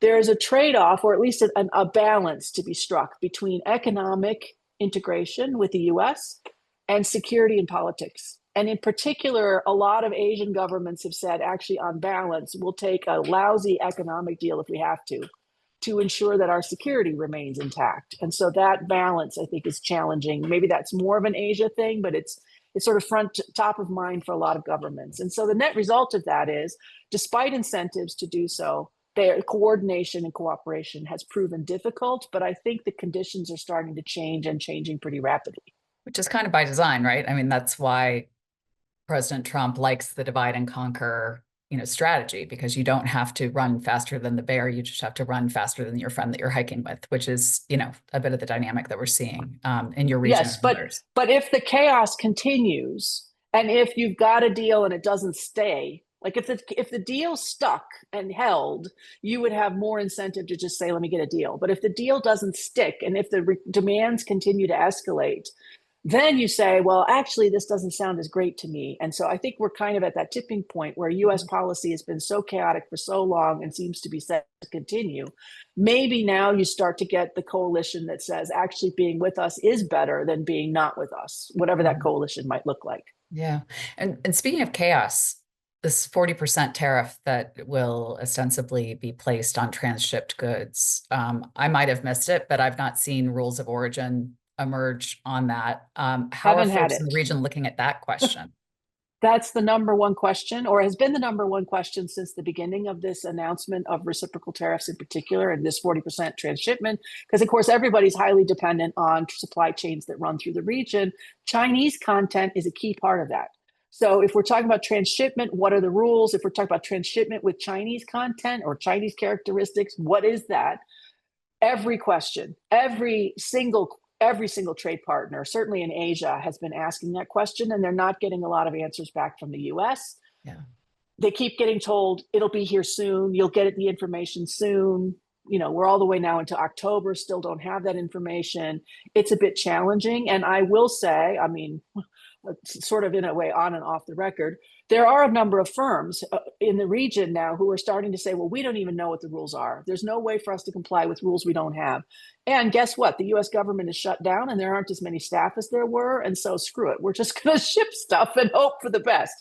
there is a trade-off, or at least a balance to be struck between economic integration with the US and security and politics. And in particular, a lot of Asian governments have said, actually, on balance, we'll take a lousy economic deal if we have to ensure that our security remains intact. And so that balance, I think, is challenging. Maybe that's more of an Asia thing, but it's sort of top of mind for a lot of governments. And so the net result of that is, despite incentives to do so, their coordination and cooperation has proven difficult, but I think the conditions are starting to change and changing pretty rapidly. Which is kind of by design, right? I mean, that's why President Trump likes the divide and conquer, strategy, because you don't have to run faster than the bear. You just have to run faster than your friend that you're hiking with, which is, a bit of the dynamic that we're seeing in your region. Yes, but if the chaos continues and if you've got a deal and it doesn't stay, like if the deal stuck and held, you would have more incentive to just say, let me get a deal. But if the deal doesn't stick and if the demands continue to escalate, then you say, well, actually, this doesn't sound as great to me. And so I think we're kind of at that tipping point where US policy has been so chaotic for so long and seems to be set to continue. Maybe now you start to get the coalition that says actually being with us is better than being not with us, whatever that coalition might look like. Yeah. And speaking of chaos, this 40% tariff that will ostensibly be placed on transshipped goods, I might have missed it, but I've not seen rules of origin emerge on that. How are folks in the region looking at that question? That's the number one question, or has been the number one question since the beginning of this announcement of reciprocal tariffs in particular, and this 40% transshipment, because of course everybody's highly dependent on supply chains that run through the region. Chinese content is a key part of that. So if we're talking about transshipment, what are the rules? If we're talking about transshipment with Chinese content or Chinese characteristics, what is that? Every question, every single trade partner, certainly in Asia, has been asking that question, and they're not getting a lot of answers back from the US. Yeah. They keep getting told it'll be here soon. You'll get the information soon. We're all the way now into October, still don't have that information. It's a bit challenging. And I will say, sort of in a way on and off the record, there are a number of firms in the region now who are starting to say, well, we don't even know what the rules are. There's no way for us to comply with rules we don't have. And guess what? The US government is shut down and there aren't as many staff as there were. And so screw it. We're just going to ship stuff and hope for the best.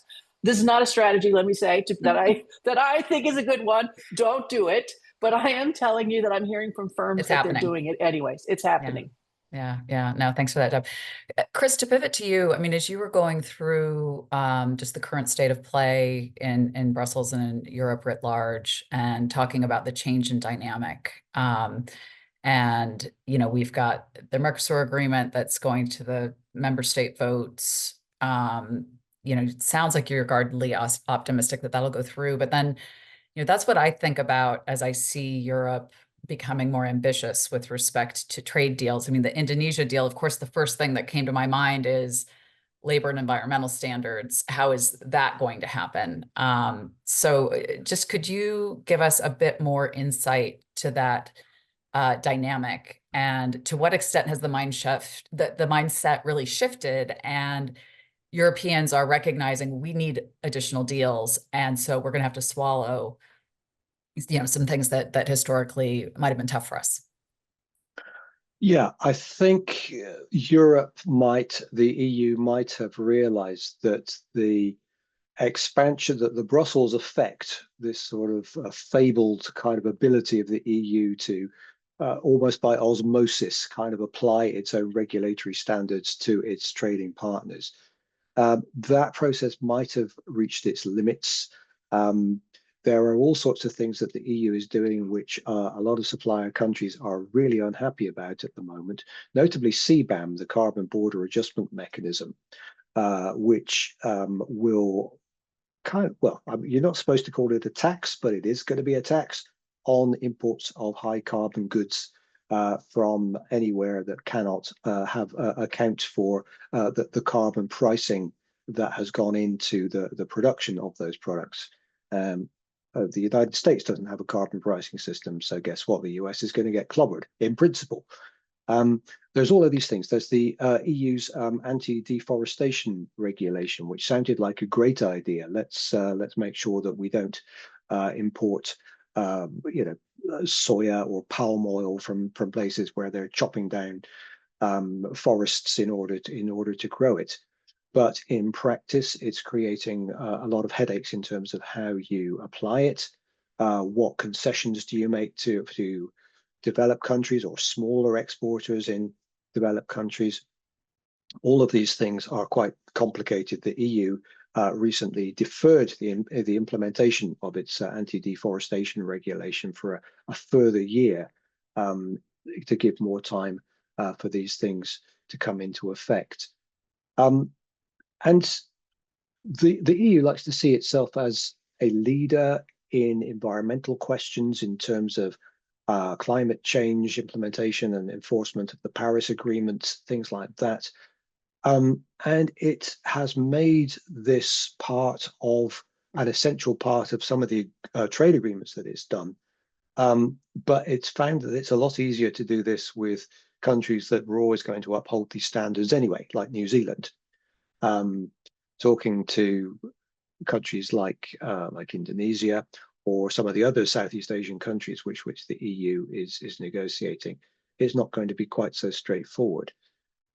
This is not a strategy, let me say, that I think is a good one. Don't do it. But I am telling you that I'm hearing from firms that they're doing it anyways. It's happening. Yeah. No, thanks for that, Deb. Chris, to pivot to you, I mean, as you were going through just the current state of play in Brussels and in Europe writ large, and talking about the change in dynamic, and we've got the Mercosur agreement that's going to the member state votes. It sounds like you're guardedly optimistic that that'll go through, but then that's what I think about as I see Europe becoming more ambitious with respect to trade deals. I mean, the Indonesia deal, of course, the first thing that came to my mind is labor and environmental standards. How is that going to happen? So just could you give us a bit more insight to that dynamic, and to what extent has the mindset really shifted, and Europeans are recognizing we need additional deals, and so we're going to have to swallow some things that historically might have been tough for us. Yeah, I think the EU might have realized that the expansion, that the Brussels effect, this sort of fabled kind of ability of the EU to almost by osmosis kind of apply its own regulatory standards to its trading partners. That process might have reached its limits. There are all sorts of things that the EU is doing which a lot of supplier countries are really unhappy about at the moment, notably CBAM, the Carbon Border Adjustment Mechanism, which will you're not supposed to call it a tax, but it is going to be a tax on imports of high carbon goods from anywhere that cannot account for the carbon pricing that has gone into the production of those products. The United States doesn't have a carbon pricing system, so guess what? The US is going to get clobbered in principle. There's all of these things. There's the EU's anti-deforestation regulation, which sounded like a great idea. Let's make sure that we don't import, soya or palm oil from places where they're chopping down forests in order to grow it. But in practice, it's creating a lot of headaches in terms of how you apply it. What concessions do you make to developed countries or smaller exporters in developed countries? All of these things are quite complicated. The EU recently deferred the implementation of its anti-deforestation regulation for a further year to give more time for these things to come into effect. And the EU likes to see itself as a leader in environmental questions in terms of climate change implementation and enforcement of the Paris Agreement, things like that. And it has made this part of an essential part of some of the trade agreements that it's done. But it's found that it's a lot easier to do this with countries that were always going to uphold these standards anyway, like New Zealand. Talking to countries like Indonesia or some of the other Southeast Asian countries which the EU is negotiating, is not going to be quite so straightforward.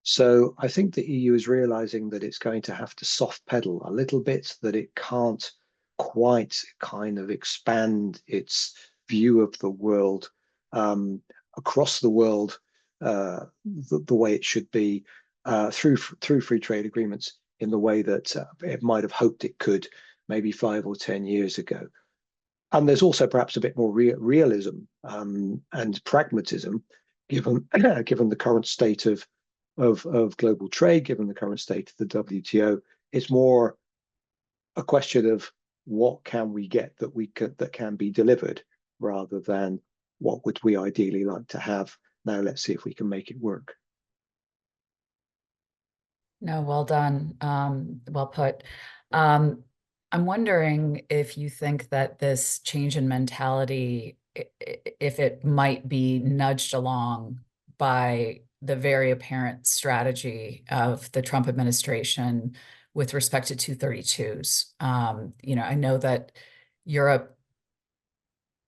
So I think the EU is realizing that it's going to have to soft pedal a little bit, that it can't quite kind of expand its view of the world across the world the way it should be through free trade agreements in the way that it might have hoped it could maybe 5 or 10 years ago. And there's also perhaps a bit more realism and pragmatism, given the current state of global trade, given the current state of the WTO. It's more a question of what can we get that can be delivered, rather than what would we ideally like to have. Now let's see if we can make it work. No, well done. Well put. I'm wondering if you think that this change in mentality, if it might be nudged along by the very apparent strategy of the Trump administration with respect to 232s. I know that Europe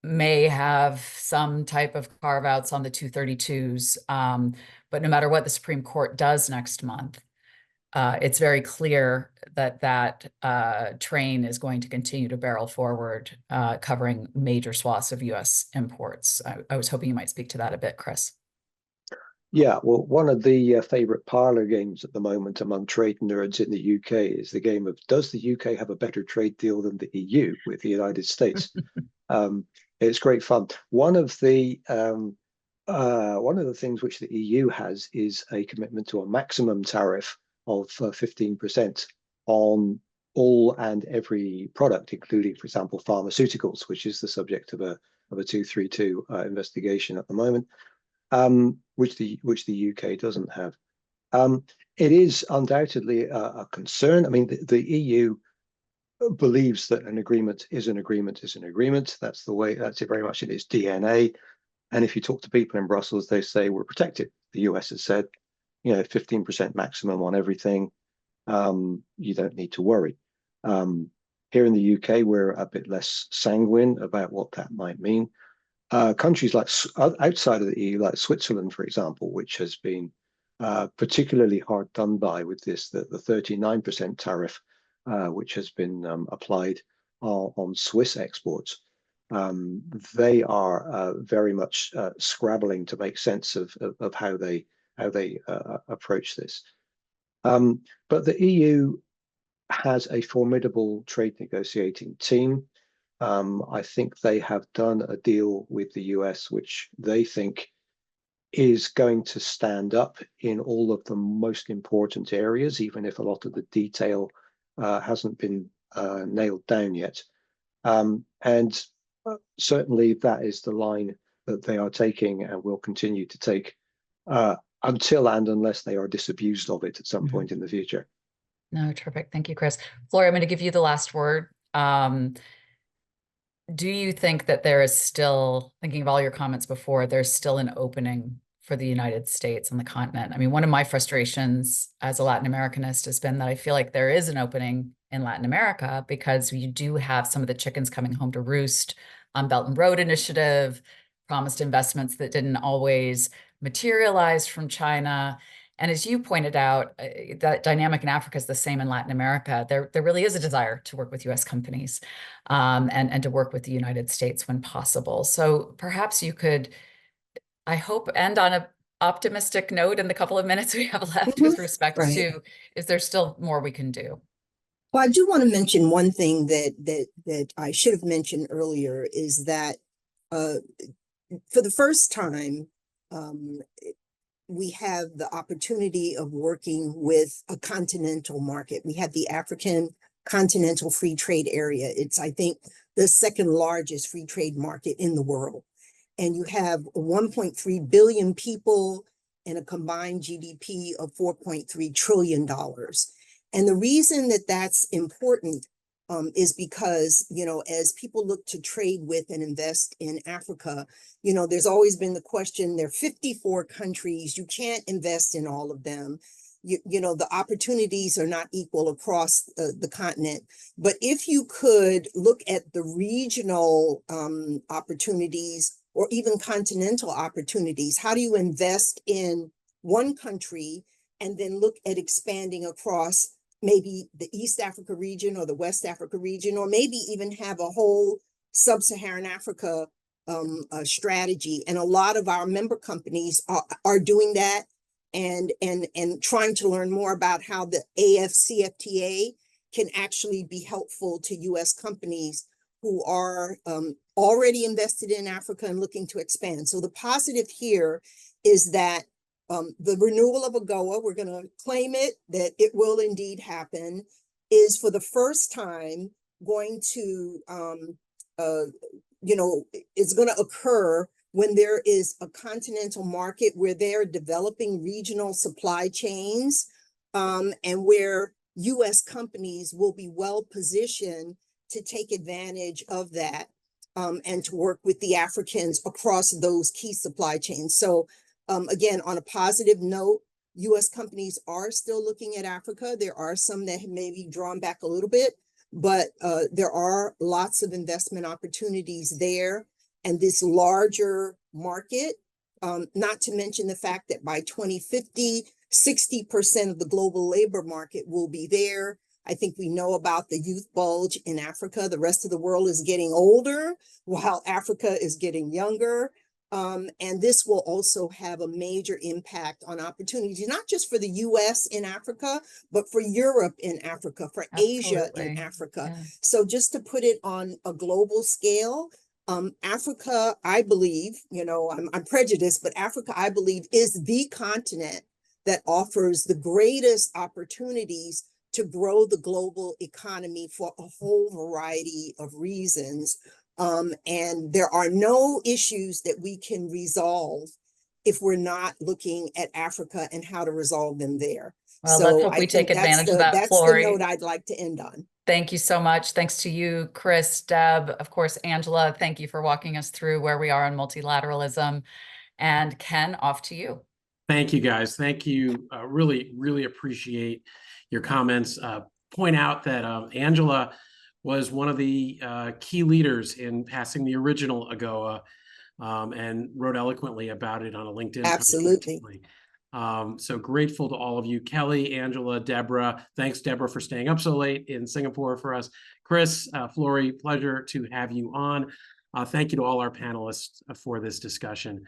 may have some type of carve-outs on the 232s, but no matter what the Supreme Court does next month, it's very clear that train is going to continue to barrel forward, covering major swaths of U.S. imports. I was hoping you might speak to that a bit, Chris. Yeah, well, one of the favorite parlor games at the moment among trade nerds in the UK is the game of, does the UK have a better trade deal than the EU with the United States? It's great fun. One of the things which the EU has is a commitment to a maximum tariff of 15% on all and every product, including, for example, pharmaceuticals, which is the subject of a 232 investigation at the moment, which the UK doesn't have. It is undoubtedly a concern. I mean, the EU believes that an agreement is an agreement is an agreement. That's the way, that's it very much in its DNA. And if you talk to people in Brussels, they say we're protected. The US has said, 15% maximum on everything. You don't need to worry. Here in the UK, we're a bit less sanguine about what that might mean. Countries like outside of the EU, like Switzerland, for example, which has been particularly hard done by with this, the 39% tariff, which has been applied on Swiss exports. They are very much scrabbling to make sense of how they approach this. But the EU has a formidable trade negotiating team. I think they have done a deal with the US, which they think is going to stand up in all of the most important areas, even if a lot of the detail hasn't been nailed down yet. And certainly that is the line that they are taking and will continue to take until and unless they are disabused of it at some point in the future. No, terrific. Thank you, Chris. Flora, I'm going to give you the last word. Do you think that there is still, thinking of all your comments before, there's still an opening for the United States on the continent? I mean, one of my frustrations as a Latin Americanist has been that I feel like there is an opening in Latin America because you do have some of the chickens coming home to roost on Belt and Road Initiative, promised investments that didn't always materialize from China. And as you pointed out, that dynamic in Africa is the same in Latin America. There really is a desire to work with US companies and to work with the United States when possible. So perhaps you could, I hope, end on an optimistic note in the couple of minutes we have left with respect to, is there still more we can do? Well, I do want to mention one thing that I should have mentioned earlier is that for the first time, we have the opportunity of working with a continental market. We have the African Continental Free Trade Area. It's, I think, the second largest free trade market in the world. And you have 1.3 billion people and a combined GDP of $4.3 trillion. And the reason that that's important is because, as people look to trade with and invest in Africa, there's always been the question, there are 54 countries, you can't invest in all of them. The opportunities are not equal across the continent. But if you could look at the regional opportunities or even continental opportunities, how do you invest in one country and then look at expanding across maybe the East Africa region or the West Africa region, or maybe even have a whole sub-Saharan Africa strategy. And a lot of our member companies are doing that and trying to learn more about how the AFCFTA can actually be helpful to US companies who are already invested in Africa and looking to expand. So the positive here is that the renewal of AGOA, we're going to claim it, that it will indeed happen, is for the first time going to, it's going to occur when there is a continental market where they're developing regional supply chains and where US companies will be well positioned to take advantage of that and to work with the Africans across those key supply chains. So again, on a positive note, US companies are still looking at Africa. There are some that have maybe drawn back a little bit, but there are lots of investment opportunities there. And this larger market, not to mention the fact that by 2050, 60% of the global labor market will be there. I think we know about the youth bulge in Africa. The rest of the world is getting older while Africa is getting younger. And this will also have a major impact on opportunities, not just for the US in Africa, but for Europe in Africa, for Asia in Absolutely. Africa. Yeah. So just to put it on a global scale, Africa, I believe, you know, I'm prejudiced, but Africa, I believe, is the continent that offers the greatest opportunities to grow the global economy for a whole variety of reasons. And there are no issues that we can resolve if we're not looking at Africa and how to resolve them there. Well, let's So hope I we take think advantage of that, that's the Flory. note I'd like to end on. Thank you so much. Thanks to you, Chris, Deb, of course, Angela. Thank you for walking us through where we are on multilateralism. And Ken, off to you. Thank you, guys. Thank you. Really, really appreciate your comments. Point out that Angela was one of the key leaders in passing the original AGOA and wrote eloquently about it on a LinkedIn post Absolutely. recently. So grateful to all of you, Kellie, Angela, Deborah. Thanks, Deborah, for staying up so late in Singapore for us. Chris, Flory, pleasure to have you on. Thank you to all our panelists for this discussion.